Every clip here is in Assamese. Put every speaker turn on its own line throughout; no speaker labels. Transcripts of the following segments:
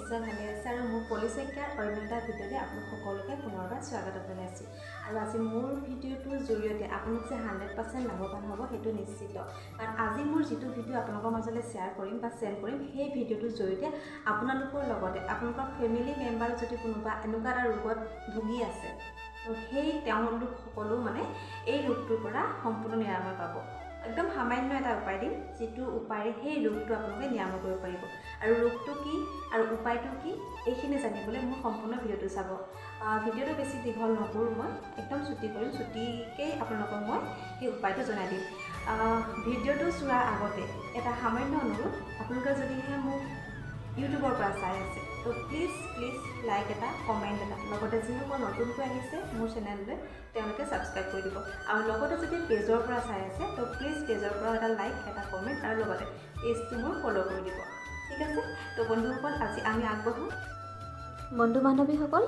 নিশ্চয় ভালে আছে আৰু মোৰ পলিচি কেয়াৰ অন্য এটা ভিডিঅ'তে আপোনাক সকলোকে পুনৰবাৰ স্বাগত জনাইছোঁ আৰু আজি মোৰ ভিডিঅ'টোৰ জৰিয়তে আপোনালোক যে 100% লাভৱান হ'ব সেইটো নিশ্চিত কাৰণ আজি মোৰ যিটো ভিডিঅ' আপোনালোকৰ মাজলৈ শ্বেয়াৰ কৰিম বা চেণ্ড কৰিম সেই ভিডিঅ'টোৰ জৰিয়তে আপোনালোকৰ লগতে আপোনালোকৰ ফেমিলি মেম্বাৰ যদি কোনোবা এনেকুৱা এটা ৰোগত ভুগি আছে তো সেই তেওঁলোক সকলো মানে এই ৰোগটোৰ পৰা সম্পূৰ্ণ নিৰাময় পাব একদম সামান্য এটা উপায় দিম যেটো উপায়ে সেই ৰোগটো আপোনালোকে নিৰাময় কৰিব পাৰিব আৰু ৰোগটো কি আৰু উপায়টো কি এইখিনি জানিবলৈ মোৰ সম্পূৰ্ণ ভিডিঅ'টো চাব ভিডিঅ'টো বেছি দীঘল নকৰোঁ মই একদম ছুটি কৰিম ছুটিকেই আপোনালোকক মই সেই উপায়টো জনাই দিম ভিডিঅ'টো চোৱাৰ আগতে এটা সামান্য অনুৰোধ আপোনালোকে যদিহে মোক ইউটিউবৰ পৰা চাই আছে তো প্লিজ লাইক এটা কমেণ্ট এটা লগতে যিসকল নতুনকৈ আহিছে মোৰ চেনেললৈ তেওঁলোকে ছাবস্ক্ৰাইব কৰি দিব আৰু লগতে যদি পেজৰ পৰা চাই আছে তো প্লিজ পেজৰ পৰা এটা লাইক এটা কমেণ্ট আৰু লগতে পেজটো মোৰ ফ'ল' কৰি দিব ঠিক আছে তো বন্ধুসকল আজি আমি আগবাঢ়োঁ বন্ধু বান্ধৱীসকল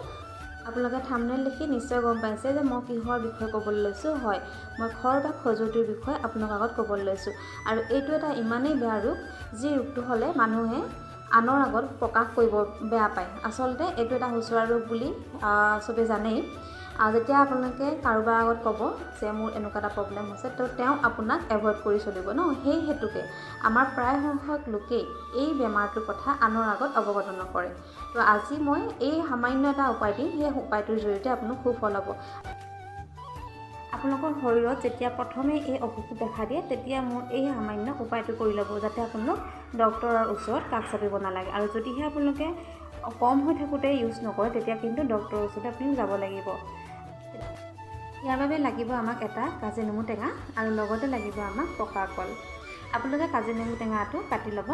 আপোনালোকে থাম্বনেইল দেখি নিশ্চয় গম পাইছে যে মই কিহৰ বিষয়ে ক'বলৈ লৈছোঁ হয় মই খৰ বা খজুৱতিৰ বিষয়ে আপোনালোকৰ আগত ক'বলৈ লৈছোঁ আৰু এইটো এটা ইমানেই বেয়া ৰোগ যি ৰোগটো হ'লে মানুহে আনৰ আগত প্ৰকাশ কৰিব বেয়া পায় আচলতে এইটো এটা হুঁচৰা ৰোগ বুলি চবেই জানেই যেতিয়া আপোনালোকে কাৰোবাৰ আগত ক'ব যে মোৰ এনেকুৱা এটা প্ৰব্লেম হৈছে তো তেওঁ আপোনাক এভইড কৰি চলিব ন সেই হেতুকে আমাৰ প্ৰায় সংখ্যক লোকেই এই বেমাৰটোৰ কথা আনৰ আগত অৱগত নকৰে তো আজি মই এই সামান্য এটা উপায় দিম সেই উপায়টোৰ জৰিয়তে আপোনাক সুফল হ'ব আপোনালোকৰ শৰীৰত যেতিয়া প্ৰথমে এই অসুখটো দেখা দিয়ে তেতিয়া মোৰ এই সামান্য উপায়টো কৰি ল'ব যাতে আপোনালোক ডক্টৰৰ ওচৰত কাষ চাপিব নালাগে আৰু যদিহে আপোনালোকে কম হৈ থাকোঁতে ইউজ নকৰে তেতিয়া কিন্তু ডক্টৰৰ ওচৰত আপুনি যাব লাগিব ইয়াৰ বাবে লাগিব আমাক এটা কাজি নেমু টেঙা আৰু লগতে লাগিব আমাক পকা কল আপোনালোকে কাজি নেমু টেঙাটো কাটি ল'ব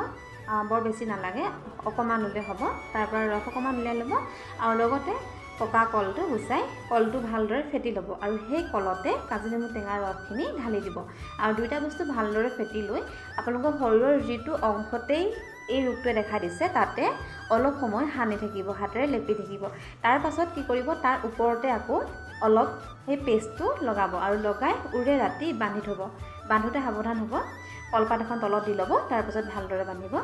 বৰ বেছি নালাগে অকণমান ল'লে হ'ব তাৰ পৰা ৰস অকণমান উলিয়াই ল'ব আৰু লগতে পকা কলটো গুচাই কলটো ভালদৰে ফেটি ল'ব আৰু সেই কলতে কাজি নেমু টেঙাৰ ৰসখিনি ঢালি দিব আৰু দুইটা বস্তু ভালদৰে ফেটি লৈ আপোনালোকৰ শৰীৰৰ যিটো অংশতেই এই ৰোগটোৱে দেখা দিছে তাতে অলপ সময় সানি থাকিব হাতেৰে লেপি থাকিব তাৰ পাছত কি কৰিব তাৰ ওপৰতে আকৌ অলপ সেই পেষ্টটো লগাব আৰু লগাই উৰে ৰাতি বান্ধি থ'ব বান্ধোতে সাৱধান হ'ব কলপাত এখন তলত দি ল'ব তাৰপাছত ভালদৰে বান্ধিব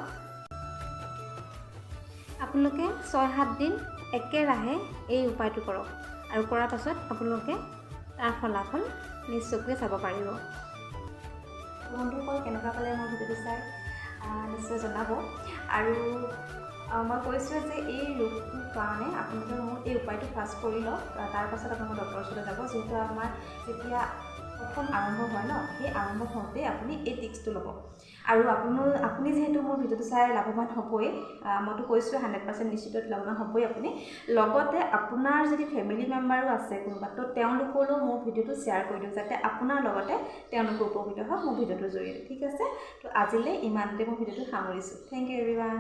আপোনালোকে 6-7 দিন একেৰাহে এই উপায়টো কৰক আৰু কৰাৰ পাছত আপোনালোকে তাৰ ফলাফল নিশ্চয়কৈ চাব পাৰিব বন্ধুসকল কেনেকুৱা পালে মোৰ ভিডিঅ'টো চাই নিশ্চয় জনাব আৰু মই কৈছোঁ যে এই ৰোগটোৰ কাৰণে আপোনালোকে মোৰ এই উপায়টো ফাৰ্ষ্ট কৰি লওক তাৰ পাছত আপোনালোকে ডক্টৰৰ ওচৰলৈ যাব যিহেতু আমাৰ যেতিয়া প্ৰথম আৰম্ভ হয় ন সেই আৰম্ভ হওঁতে আপুনি এই টিপছটো ল'ব আৰু আপুনি যিহেতু মোৰ ভিডিঅ'টো চাই লাভৱান হ'বই মইতো কৈছোঁ 100% নিশ্চিত লাভৱান হ'বই আপুনি লগতে আপোনাৰ যদি ফেমিলি মেম্বাৰো আছে কোনোবা তো তেওঁলোকলৈও মোৰ ভিডিঅ'টো শ্বেয়াৰ কৰি দিওঁ যাতে আপোনাৰ লগতে তেওঁলোকো উপকৃত হওক মোৰ ভিডিঅ'টোৰ জৰিয়তে ঠিক আছে তো আজিলৈ ইমানতে মই ভিডিঅ'টো সামৰিছোঁ থেংক ইউ এভৰিৱান